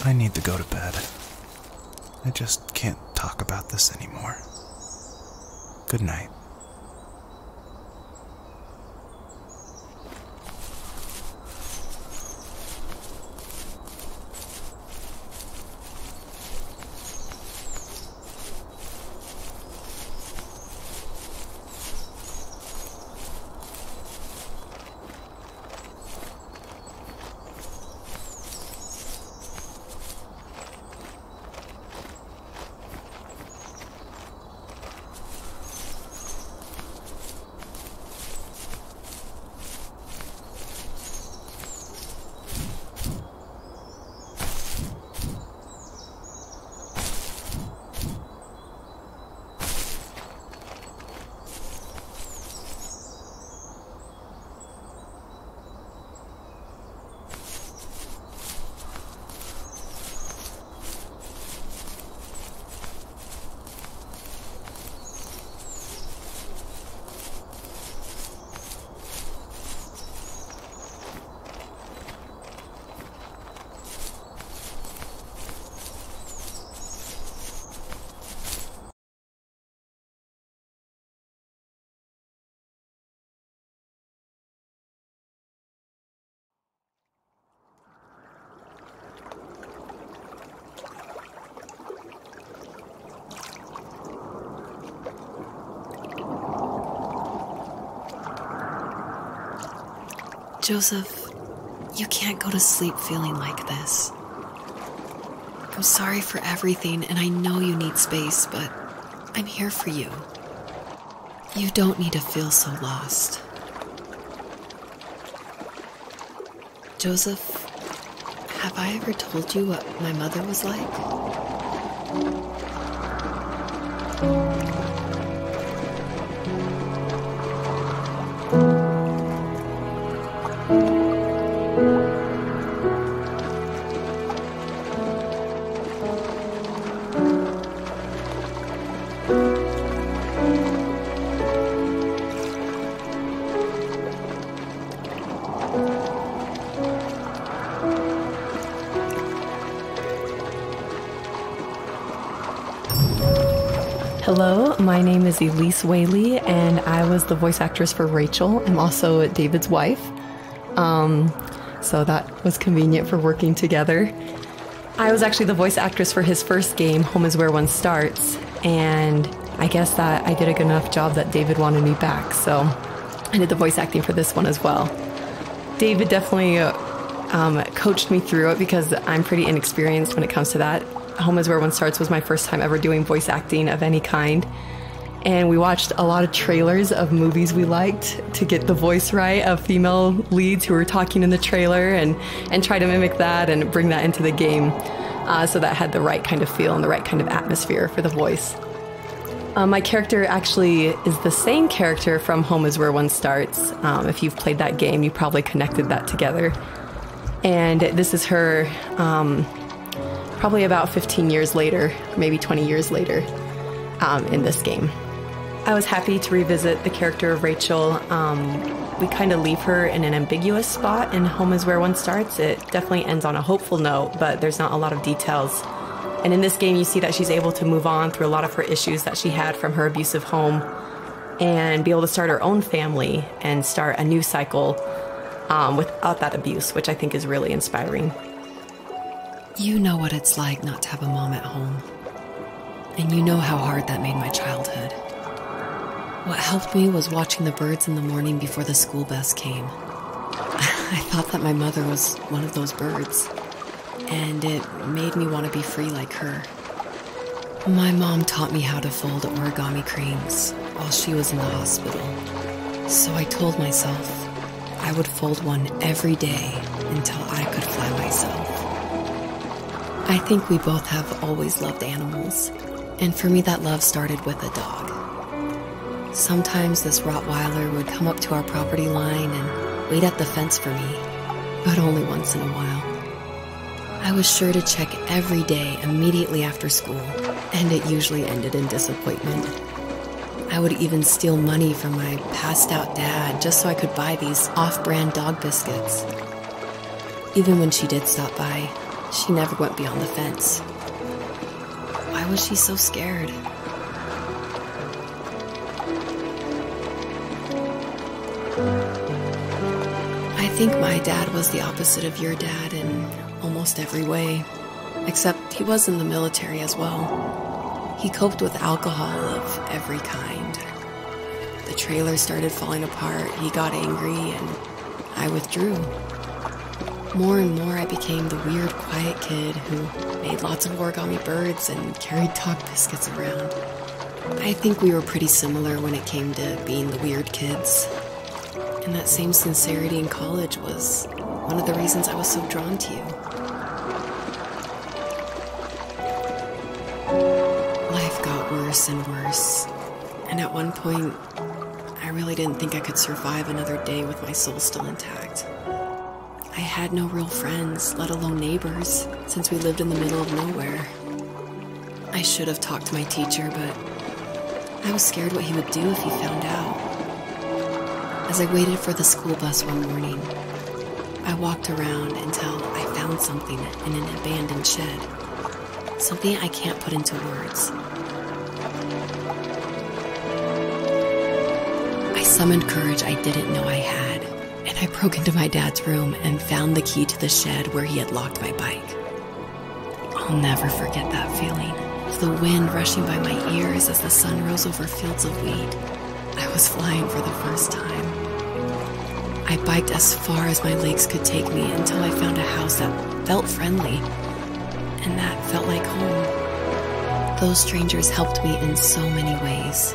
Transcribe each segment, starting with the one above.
I need to go to bed. I just can't talk about this anymore. Good night. Joseph, you can't go to sleep feeling like this. I'm sorry for everything, and I know you need space, but I'm here for you. You don't need to feel so lost. Joseph, have I ever told you what my mother was like? Hello, my name is Elise Whaley, and I was the voice actress for Rachel. I'm also David's wife, so that was convenient for working together. I was actually the voice actress for his first game, Home is Where One Starts, and I guess that I did a good enough job that David wanted me back, so I did the voice acting for this one as well. David definitely coached me through it because I'm pretty inexperienced when it comes to that. Home is Where One Starts was my first time ever doing voice acting of any kind. And we watched a lot of trailers of movies we liked to get the voice right of female leads who were talking in the trailer and try to mimic that and bring that into the game. So that had the right kind of feel and the right kind of atmosphere for the voice. My character actually is the same character from Home is Where One Starts. If you've played that game, you probably connected that together. And this is her probably about 15 years later, maybe 20 years later in this game. I was happy to revisit the character of Rachel. We kind of leave her in an ambiguous spot in Home is Where One Starts. It definitely ends on a hopeful note, but there's not a lot of details. And in this game, you see that she's able to move on through a lot of her issues that she had from her abusive home and be able to start her own family and start a new cycle without that abuse, which I think is really inspiring. You know what it's like not to have a mom at home. And you know how hard that made my childhood. What helped me was watching the birds in the morning before the school bus came. I thought that my mother was one of those birds, and it made me want to be free like her. My mom taught me how to fold origami cranes while she was in the hospital. So I told myself I would fold one every day until I could fly myself. I think we both have always loved animals, and for me that love started with a dog. Sometimes this Rottweiler would come up to our property line and wait at the fence for me, but only once in a while. I was sure to check every day immediately after school, and it usually ended in disappointment. I would even steal money from my passed-out dad just so I could buy these off-brand dog biscuits. Even when she did stop by, She never went beyond the fence. Why was she so scared? I think my dad was the opposite of your dad in almost every way, except he was in the military as well. He coped with alcohol of every kind. The trailer started falling apart, he got angry, and I withdrew. More and more I became the weird, quiet kid who made lots of origami birds and carried dog biscuits around. I think we were pretty similar when it came to being the weird kids. And that same sincerity in college was one of the reasons I was so drawn to you. Life got worse and worse, and at one point, I really didn't think I could survive another day with my soul still intact. I had no real friends, let alone neighbors, since we lived in the middle of nowhere. I should have talked to my teacher, but I was scared what he would do if he found out. As I waited for the school bus one morning, I walked around until I found something in an abandoned shed. Something I can't put into words. I summoned courage I didn't know I had, and I broke into my dad's room and found the key to the shed where he had locked my bike. I'll never forget that feeling of the wind rushing by my ears as the sun rose over fields of wheat. I was flying for the first time. I biked as far as my legs could take me until I found a house that felt friendly, and that felt like home. Those strangers helped me in so many ways.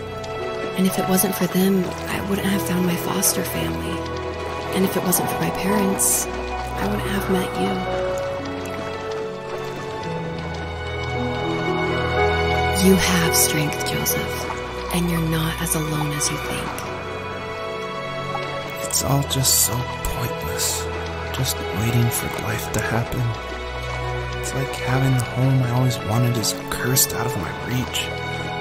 And if it wasn't for them, I wouldn't have found my foster family. And if it wasn't for my parents, I wouldn't have met you. You have strength, Joseph, and you're not as alone as you think. It's all just so pointless, just waiting for life to happen. It's like having the home I always wanted is cursed out of my reach.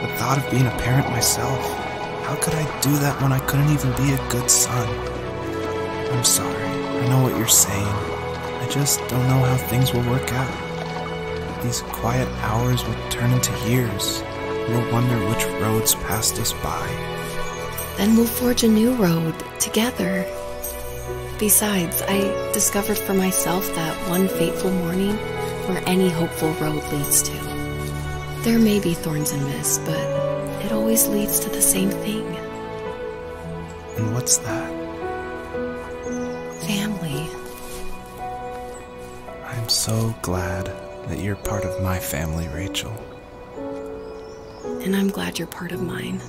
The thought of being a parent myself, how could I do that when I couldn't even be a good son? I'm sorry, I know what you're saying. I just don't know how things will work out. These quiet hours will turn into years. We'll wonder which roads passed us by. Then we'll forge a new road together. Besides, I discovered for myself that one fateful morning where any hopeful road leads to. There may be thorns and mist, but it always leads to the same thing. And what's that? Family. I'm so glad that you're part of my family, Rachel. And I'm glad you're part of mine.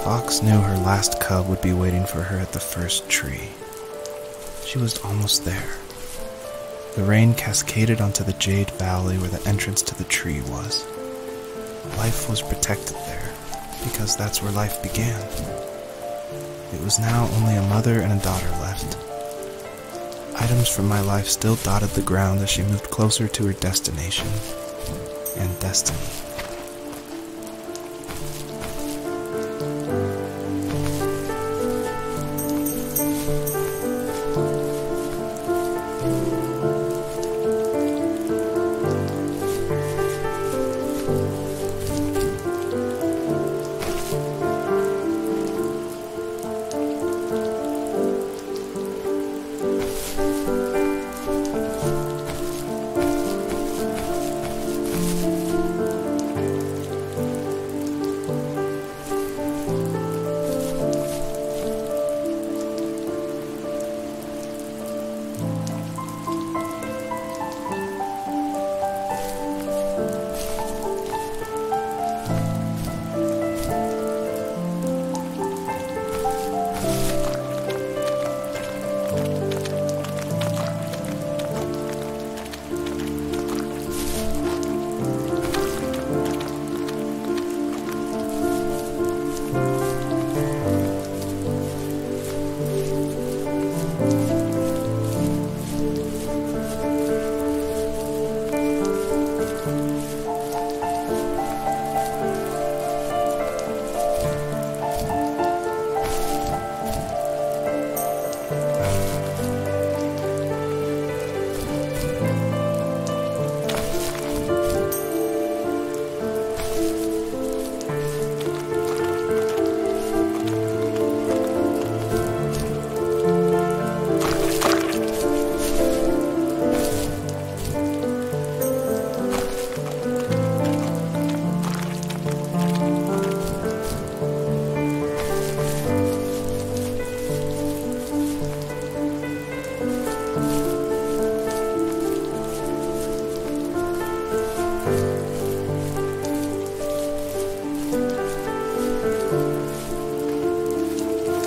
Fox knew her last cub would be waiting for her at the first tree. She was almost there. The rain cascaded onto the jade valley where the entrance to the tree was. Life was protected there, because that's where life began. It was now only a mother and a daughter left. Items from my life still dotted the ground as she moved closer to her destination and destiny.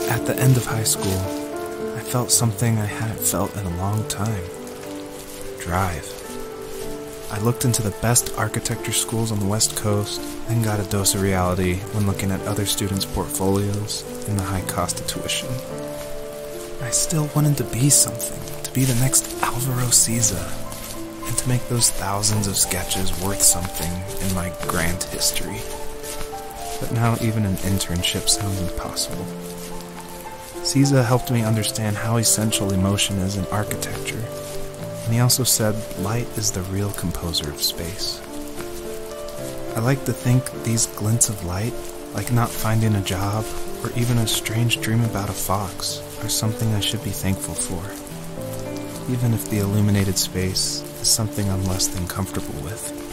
At the end of high school, I felt something I hadn't felt in a long time. Drive. I looked into the best architecture schools on the West Coast, then got a dose of reality when looking at other students' portfolios and the high cost of tuition. I still wanted to be something, to be the next Alvaro Siza, and to make those thousands of sketches worth something in my grand history. but now even an internship sounds impossible. Caesar helped me understand how essential emotion is in architecture, and he also said light is the real composer of space. I like to think these glints of light, like not finding a job or even a strange dream about a fox, are something I should be thankful for, even if the illuminated space is something I'm less than comfortable with.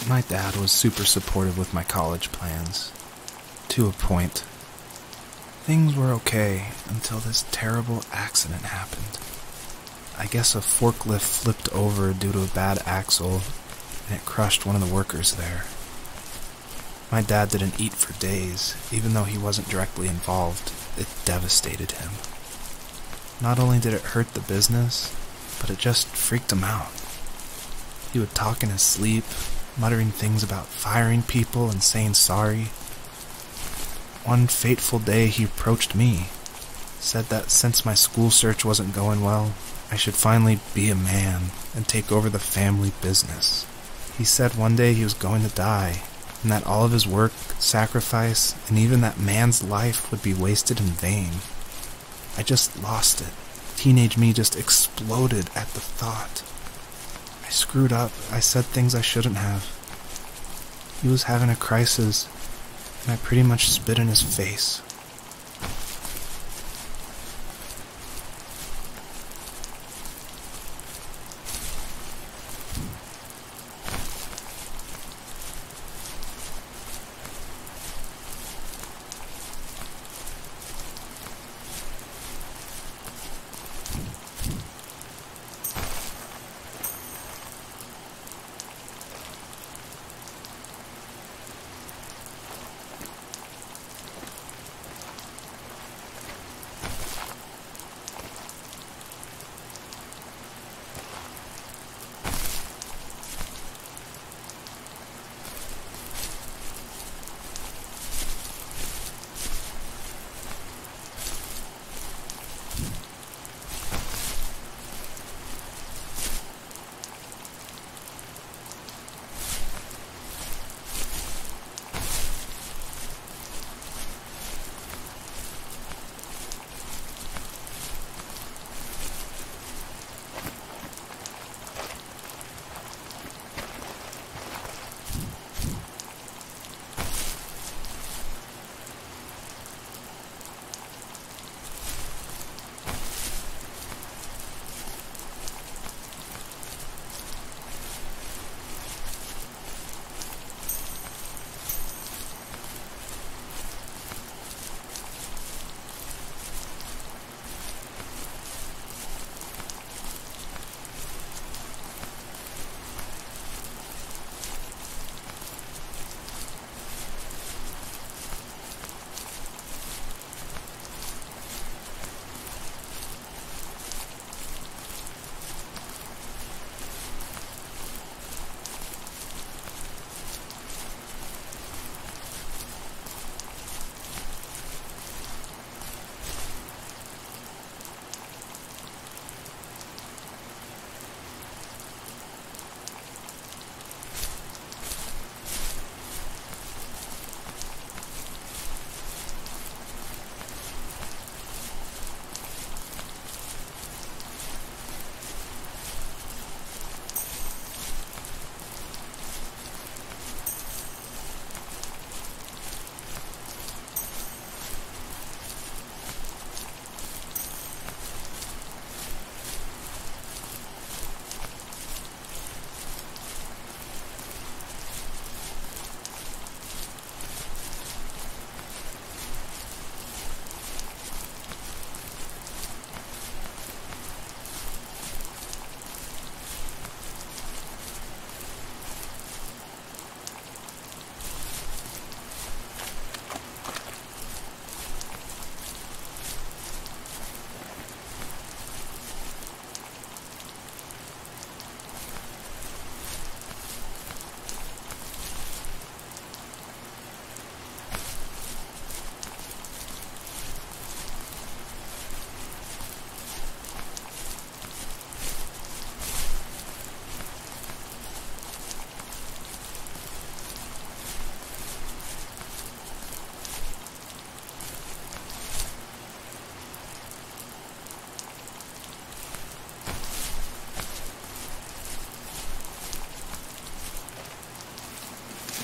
My dad was super supportive with my college plans. To a point. Things were okay until this terrible accident happened. I guess a forklift flipped over due to a bad axle, and it crushed one of the workers there. My dad didn't eat for days, even though he wasn't directly involved. It devastated him. Not only did it hurt the business, but it just freaked him out. He would talk in his sleep, muttering things about firing people and saying sorry. One fateful day he approached me, said that since my school search wasn't going well, I should finally be a man and take over the family business. He said one day he was going to die, and that all of his work, sacrifice, and even that man's life would be wasted in vain. I just lost it. Teenage me just exploded at the thought. I screwed up. I said things I shouldn't have. He was having a crisis, and I pretty much spit in his face.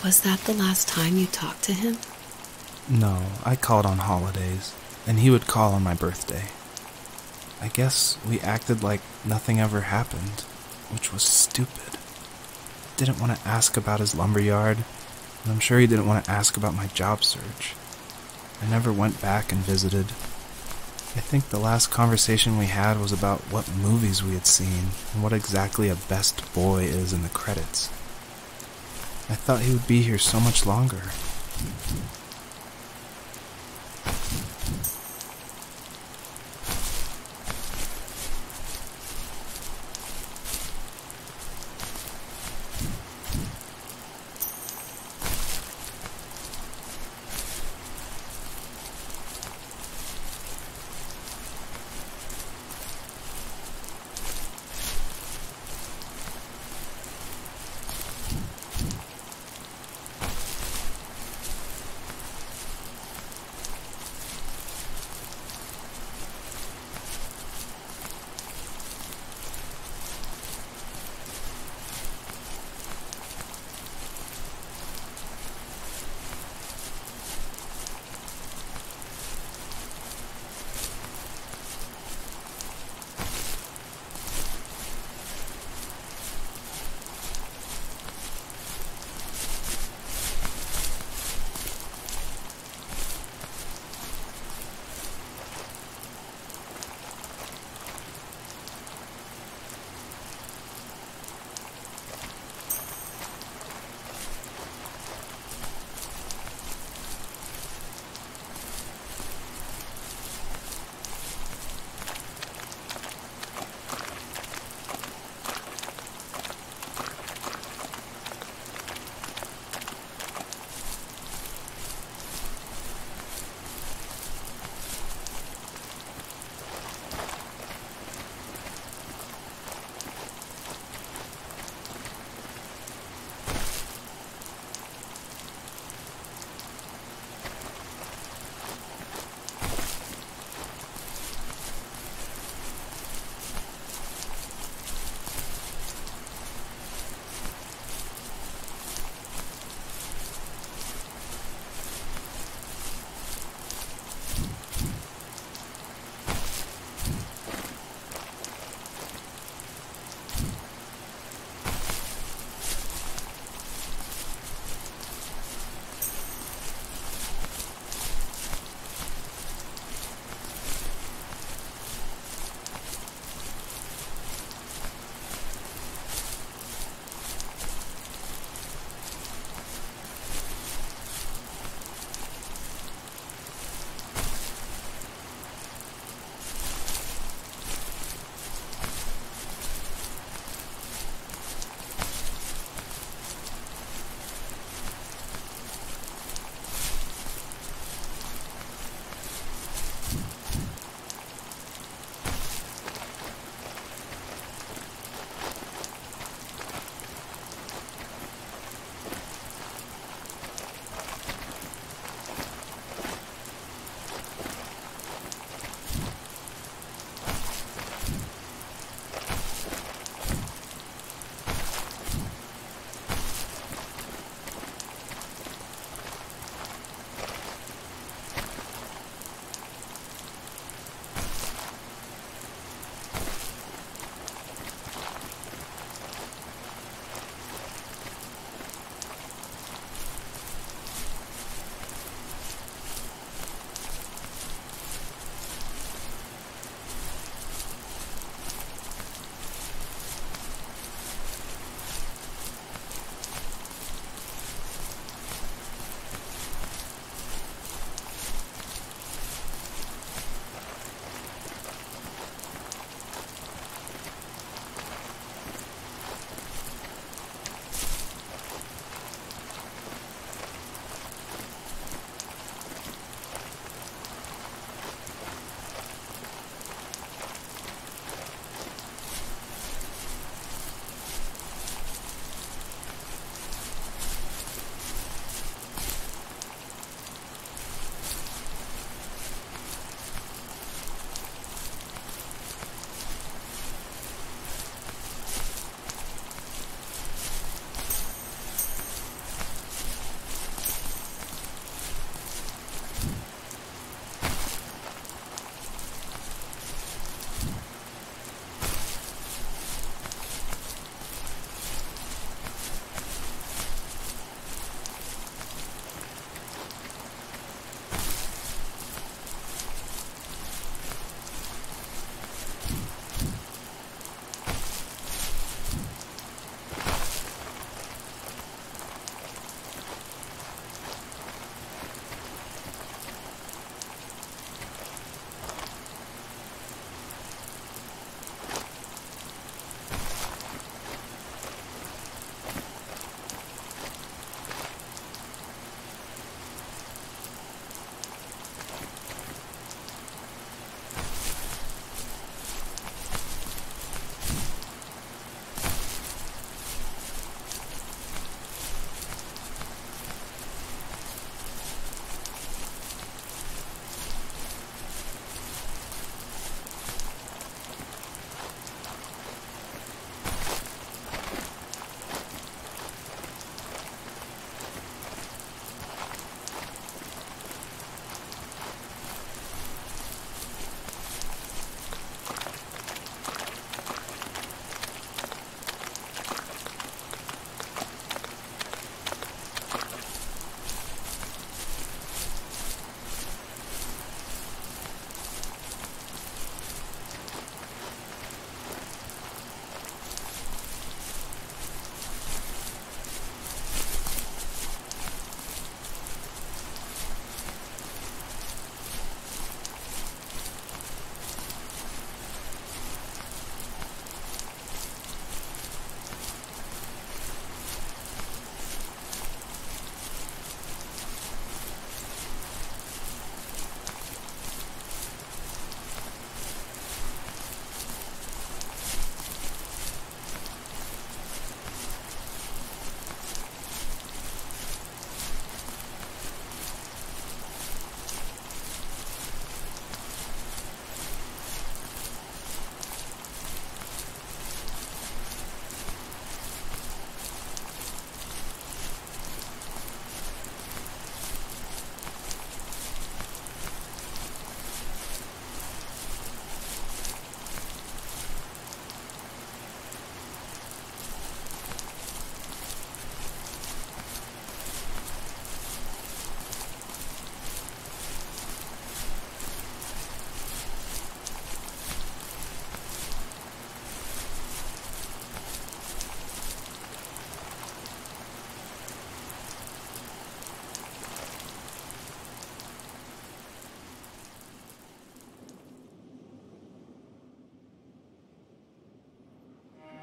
Was that the last time you talked to him? No, I called on holidays, and he would call on my birthday. I guess we acted like nothing ever happened, which was stupid. didn't want to ask about his lumberyard, and I'm sure he didn't want to ask about my job search. I never went back and visited. I think the last conversation we had was about what movies we had seen and what exactly a best boy is in the credits. I thought he would be here so much longer.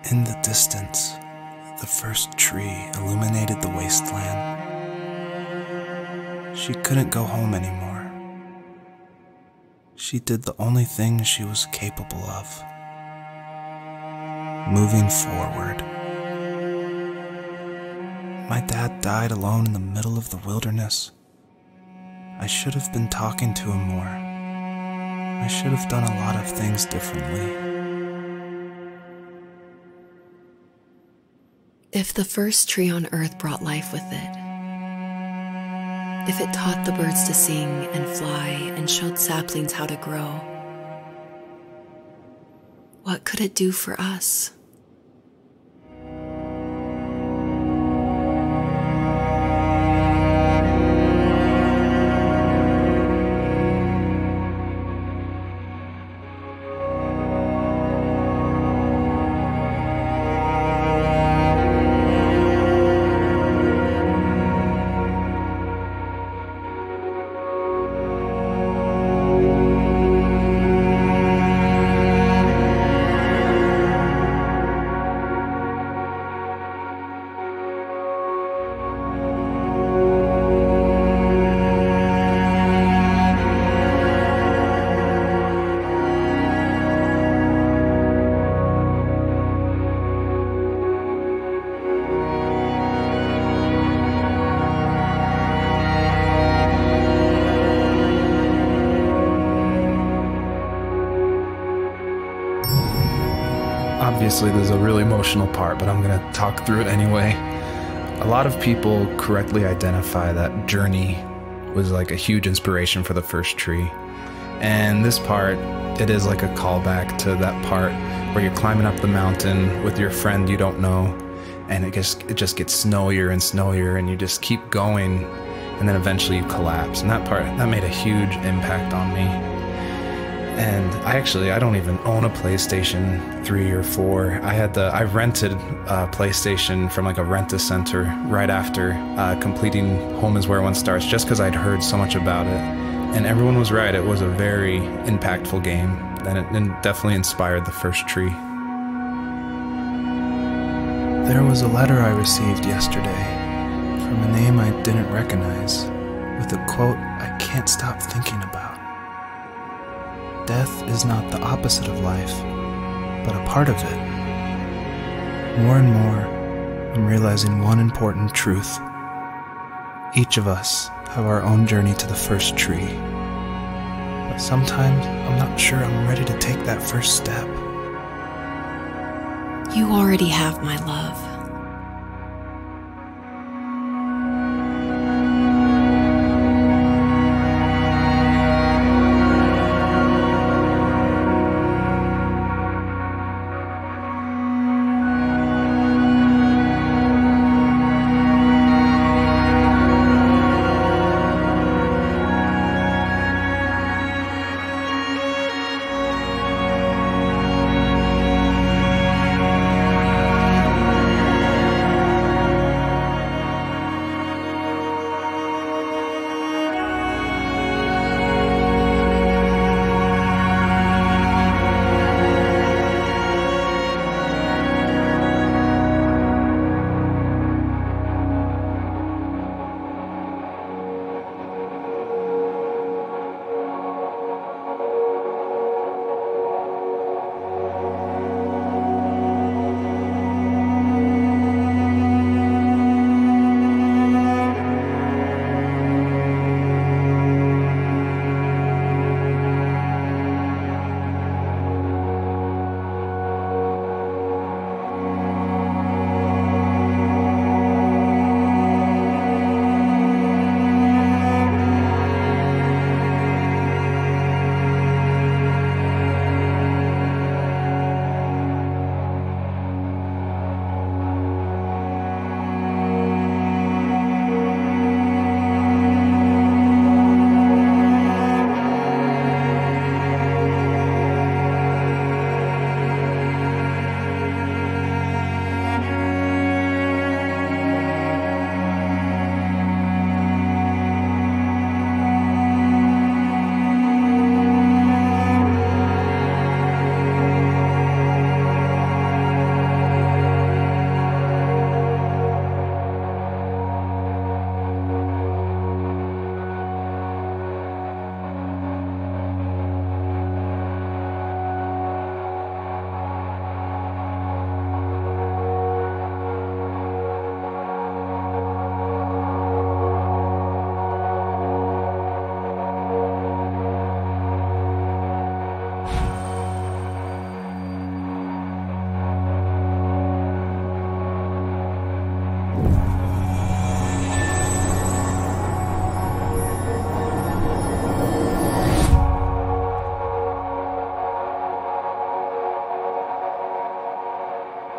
In the distance, the first tree illuminated the wasteland. She couldn't go home anymore. She did the only thing she was capable of: moving forward. My dad died alone in the middle of the wilderness. I should have been talking to him more. I should have done a lot of things differently. If the first tree on earth brought life with it, if it taught the birds to sing and fly and showed saplings how to grow, what could it do for us? Obviously, there's a really emotional part, but I'm going to talk through it anyway. A lot of people correctly identify that journey was like a huge inspiration for the first tree. And this part, it is like a callback to that part where you're climbing up the mountain with your friend you don't know, and it just gets snowier and snowier, and you just keep going, and then eventually you collapse. And that part, that made a huge impact on me. And I don't even own a PlayStation 3 or 4. I rented a PlayStation from like a rent-a-center right after completing Home is Where One Starts, just because I'd heard so much about it. And everyone was right, it was a very impactful game, and it definitely inspired the first tree. There was a letter I received yesterday from a name I didn't recognize, with a quote I can't stop thinking about. Death is not the opposite of life, but a part of it. More and more, I'm realizing one important truth. Each of us have our own journey to the first tree. But sometimes I'm not sure I'm ready to take that first step. You already have my love.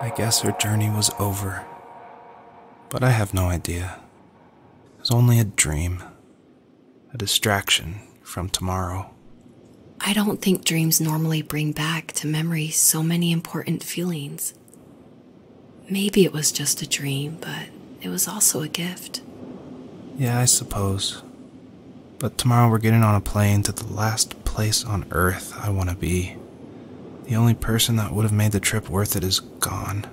I guess her journey was over. But I have no idea. It was only a dream. A distraction from tomorrow. I don't think dreams normally bring back to memory so many important feelings. Maybe it was just a dream, but it was also a gift. Yeah, I suppose. But tomorrow we're getting on a plane to the last place on Earth I want to be. The only person that would have made the trip worth it is gone.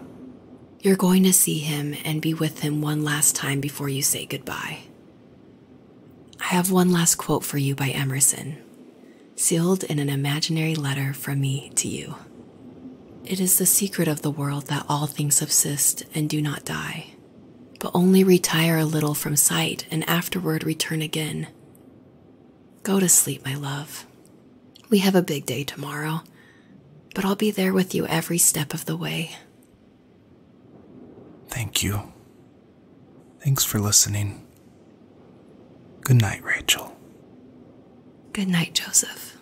You're going to see him and be with him one last time before you say goodbye. I have one last quote for you by Emerson, sealed in an imaginary letter from me to you. It is the secret of the world that all things subsist and do not die, but only retire a little from sight and afterward return again. Go to sleep, my love. We have a big day tomorrow, but I'll be there with you every step of the way. Thank you. Thanks for listening. Good night, Rachel. Good night, Joseph.